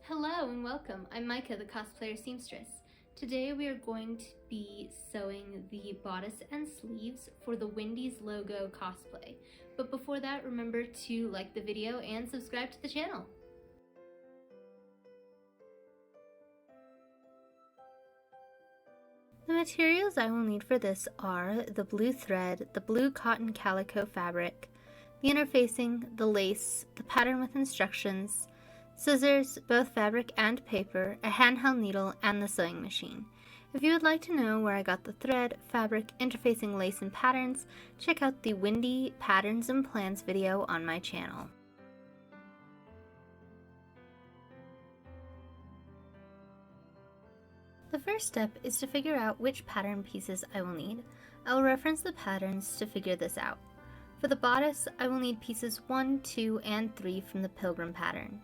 Hello and welcome. I'm Micah, the cosplayer seamstress. Today we are going to be sewing the bodice and sleeves for the Wendy's logo cosplay. But before that, remember to like the video and subscribe to the channel. The materials I will need for this are the blue thread, the blue cotton calico fabric, the interfacing, the lace, the pattern with instructions, scissors, both fabric and paper, a handheld needle, and the sewing machine. If you would like to know where I got the thread, fabric, interfacing, lace, and patterns, check out the Wendy Patterns and Plans video on my channel. The first step is to figure out which pattern pieces I will need. I will reference the patterns to figure this out. For the bodice, I will need pieces 1, 2, and 3 from the pilgrim pattern.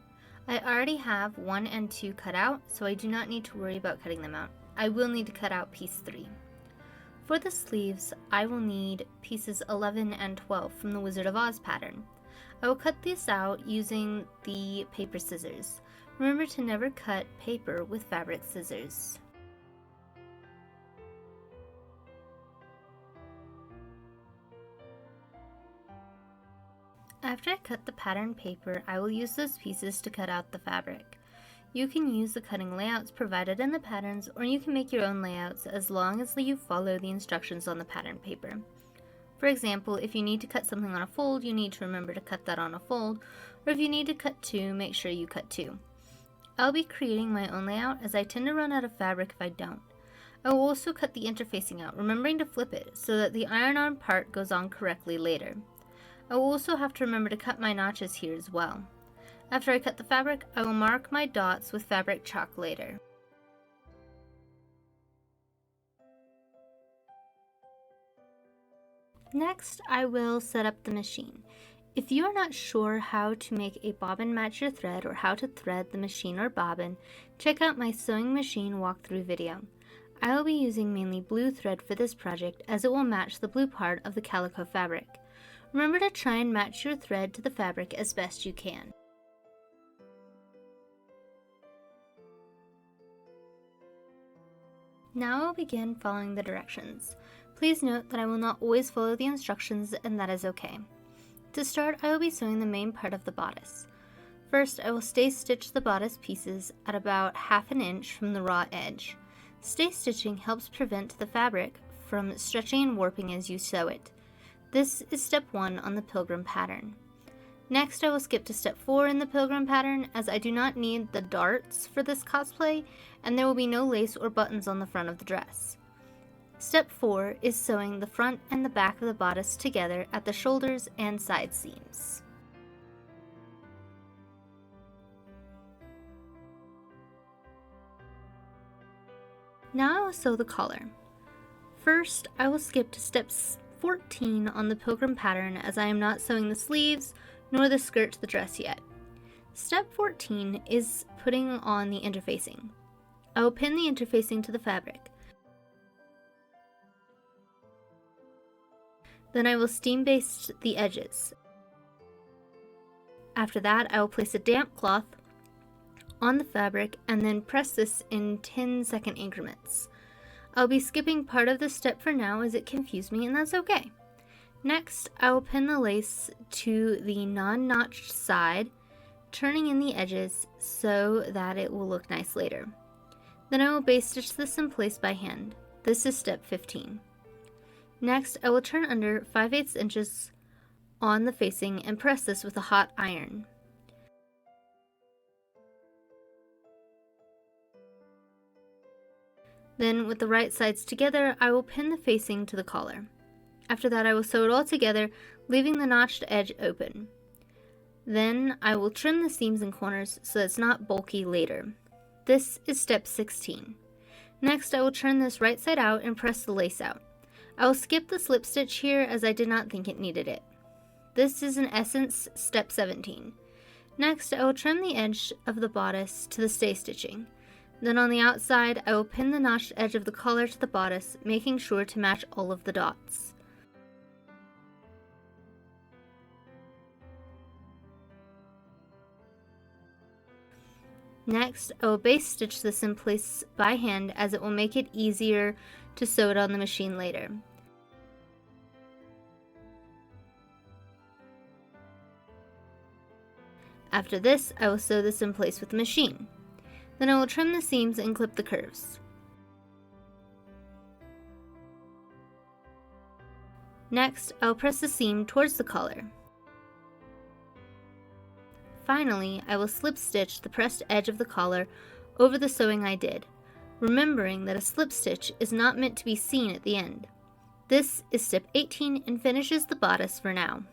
I already have 1 and 2 cut out, so I do not need to worry about cutting them out. I will need to cut out piece 3. For the sleeves, I will need pieces 11 and 12 from the Wizard of Oz pattern. I will cut these out using the paper scissors. Remember to never cut paper with fabric scissors. After I cut the pattern paper, I will use those pieces to cut out the fabric. You can use the cutting layouts provided in the patterns, or you can make your own layouts as long as you follow the instructions on the pattern paper. For example, if you need to cut something on a fold, you need to remember to cut that on a fold, or if you need to cut 2, make sure you cut 2. I'll be creating my own layout as I tend to run out of fabric if I don't. I will also cut the interfacing out, remembering to flip it so that the iron-on part goes on correctly later. I will also have to remember to cut my notches here as well. After I cut the fabric, I will mark my dots with fabric chalk later. Next, I will set up the machine. If you are not sure how to make a bobbin match your thread or how to thread the machine or bobbin, check out my sewing machine walkthrough video. I will be using mainly blue thread for this project as it will match the blue part of the calico fabric. Remember to try and match your thread to the fabric as best you can. Now I will begin following the directions. Please note that I will not always follow the instructions, and that is okay. To start, I will be sewing the main part of the bodice. First, I will stay stitch the bodice pieces at about ½ inch from the raw edge. Stay stitching helps prevent the fabric from stretching and warping as you sew it. This is step 1 on the pilgrim pattern. Next, I will skip to step 4 in the pilgrim pattern as I do not need the darts for this cosplay, and there will be no lace or buttons on the front of the dress. Step 4 is sewing the front and the back of the bodice together at the shoulders and side seams. Now I will sew the collar. First, I will skip to step 14 on the pilgrim pattern as I am not sewing the sleeves nor the skirt to the dress yet. Step 14 is putting on the interfacing. I will pin the interfacing to the fabric. Then I will steam baste the edges. After that, I will place a damp cloth on the fabric and then press this in 10-second increments. I'll be skipping part of this step for now as it confused me, and that's okay. Next, I will pin the lace to the non-notched side, turning in the edges so that it will look nice later. Then I will baste stitch this in place by hand. This is step 15. Next, I will turn under 5/8 inches on the facing and press this with a hot iron. Then, with the right sides together, I will pin the facing to the collar. After that, I will sew it all together, leaving the notched edge open. Then, I will trim the seams and corners so it's not bulky later. This is step 16. Next, I will turn this right side out and press the lace out. I will skip the slip stitch here as I did not think it needed it. This is in essence step 17. Next, I will trim the edge of the bodice to the stay stitching. Then on the outside, I will pin the notched edge of the collar to the bodice, making sure to match all of the dots. Next, I will base stitch this in place by hand as it will make it easier to sew it on the machine later. After this, I will sew this in place with the machine. Then I will trim the seams and clip the curves. Next, I will press the seam towards the collar. Finally, I will slip stitch the pressed edge of the collar over the sewing I did, remembering that a slip stitch is not meant to be seen at the end. This is step 18 and finishes the bodice for now.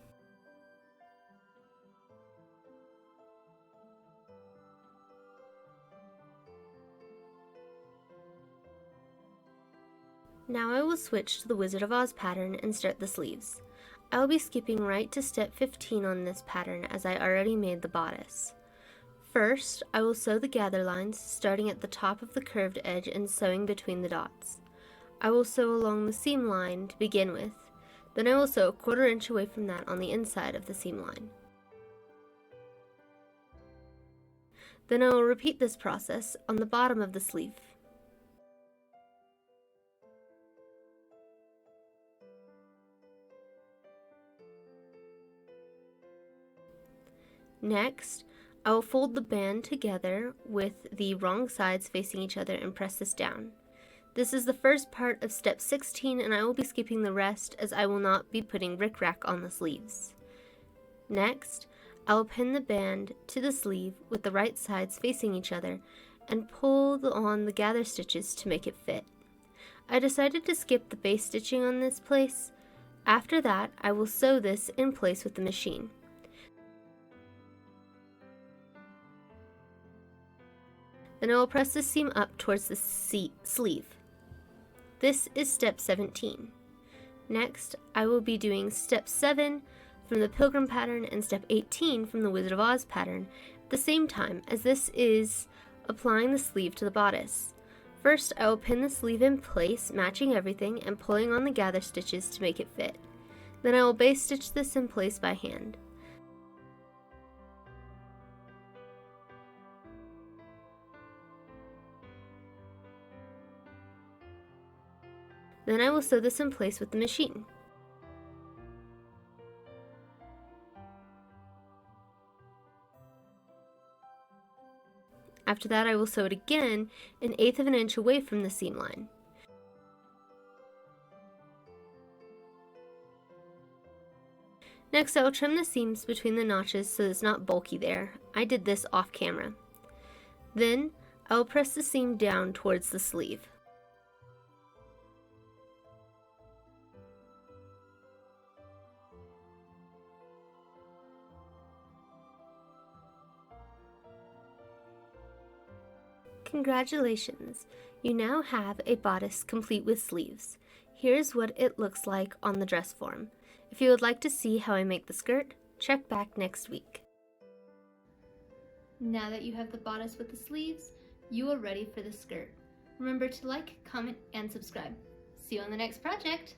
Now I will switch to the Wizard of Oz pattern and start the sleeves. I will be skipping right to step 15 on this pattern as I already made the bodice. First, I will sew the gather lines, starting at the top of the curved edge and sewing between the dots. I will sew along the seam line to begin with, then I will sew a 1/4 inch away from that on the inside of the seam line. Then I will repeat this process on the bottom of the sleeve. Next, I will fold the band together with the wrong sides facing each other and press this down. This is the first part of step 16 and I will be skipping the rest as I will not be putting rickrack on the sleeves. Next, I will pin the band to the sleeve with the right sides facing each other and pull on the gather stitches to make it fit. I decided to skip the base stitching on this place. After that, I will sew this in place with the machine. Then I will press the seam up towards the sleeve. This is step 17. Next, I will be doing step 7 from the Pilgrim pattern and step 18 from the Wizard of Oz pattern at the same time, as this is applying the sleeve to the bodice. First, I will pin the sleeve in place, matching everything and pulling on the gather stitches to make it fit. Then I will base stitch this in place by hand. Then I will sew this in place with the machine. After that, I will sew it again 1/8 of an inch away from the seam line. Next, I will trim the seams between the notches so it's not bulky there. I did this off camera. Then, I will press the seam down towards the sleeve. Congratulations! You now have a bodice complete with sleeves. Here's what it looks like on the dress form. If you would like to see how I make the skirt, check back next week. Now that you have the bodice with the sleeves, you are ready for the skirt. Remember to like, comment, and subscribe. See you on the next project!